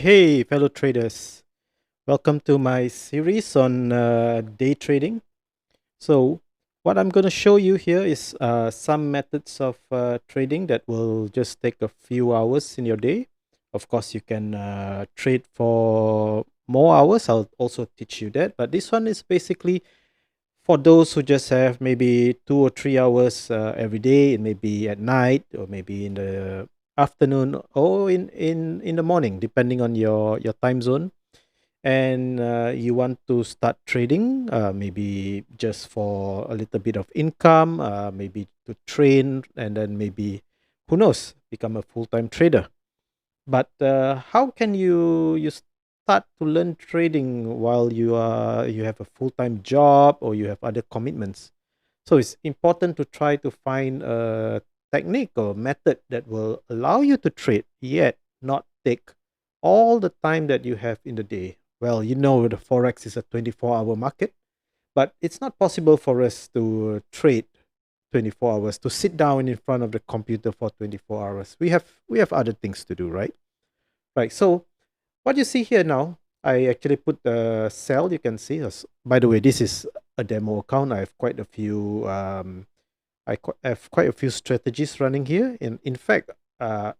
Hey, fellow traders, welcome to my series on day trading. So, what I'm going to show you here is some methods of trading that will just take a few hours in your day. Of course, you can trade for more hours. I'll also teach you that. But this one is basically for those who just have maybe 2 or 3 hours every day. It may be at night or maybe in the afternoon or in the morning, depending on your time zone. And you want to start trading, maybe just for a little bit of income, maybe to train, and then maybe, who knows, become a full-time trader. But how can you start to learn trading while you have a full-time job or you have other commitments? So it's important to try to find a technique or method that will allow you to trade, yet not take all the time that you have in the day. Well, you know the Forex is a 24-hour market, but it's not possible for us to trade 24 hours, to sit down in front of the computer for 24 hours. We have other things to do, right? Right. So what you see here now, I actually put the cell. You can see us. By the way, this is a demo account. I have quite a few. Have quite a few strategies running here. In fact,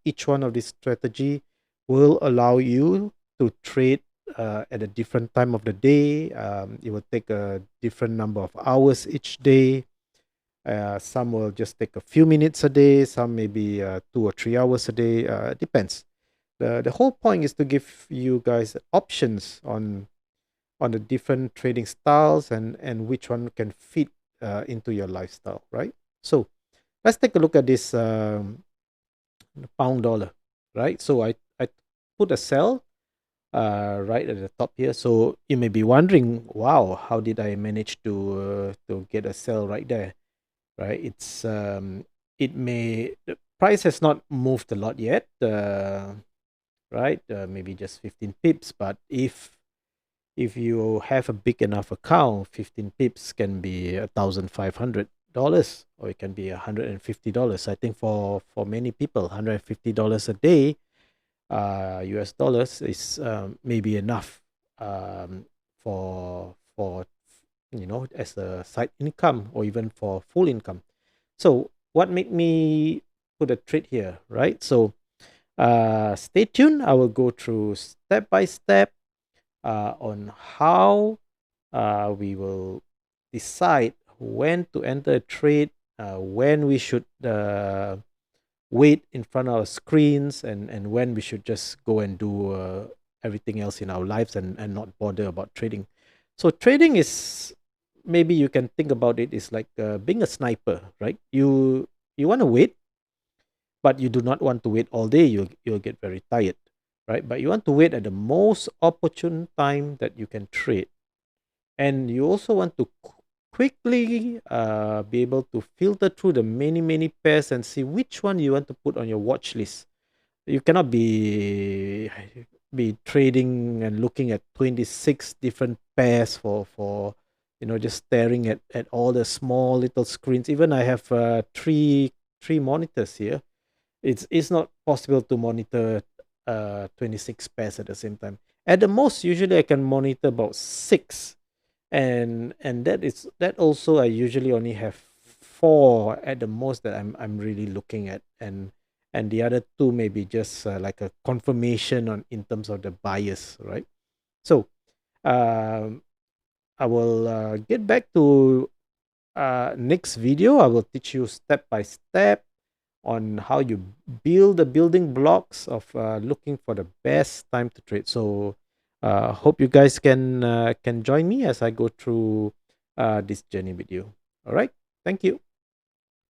each one of these strategy will allow you to trade at a different time of the day. It will take a different number of hours each day. Some will just take a few minutes a day. Some maybe 2 or 3 hours a day. Depends. The whole point is to give you guys options on the different trading styles and which one can fit into your lifestyle, right? So let's take a look at this pound dollar, right? So I put a sell right at the top here. So you may be wondering, wow, how did I manage to get a sell right there, right? The price has not moved a lot yet. Right? Maybe just 15 pips. But if you have a big enough account, 15 pips can be $1,500, or it can be $150. I think for many people, $150 a day, US dollars is maybe enough for as a side income or even for full income. So what made me put a trade here, right? So stay tuned. I will go through step by step on how we will decide when to enter a trade, when we should wait in front of our screens, and when we should just go and do everything else in our lives and not bother about trading. So trading is, maybe you can think about it, is like being a sniper, right? You want to wait, but you do not want to wait all day. You'll get very tired, right? But you want to wait at the most opportune time that you can trade, and you also want to quickly be able to filter through the many pairs and see which one you want to put on your watch list. You cannot be trading and looking at 26 different pairs for just staring at all the small little screens. Even I have three monitors here. It's not possible to monitor 26 pairs at the same time. At the most, usually I can monitor about six, and that also I usually only have four at the most that I'm really looking at, and the other two maybe just like a confirmation on in terms of the bias, right? So um, I will get back to next video. I will teach you step by step on how you build the building blocks of looking for the best time to trade. So hope you guys can join me as I go through this journey with you. All right. Thank you.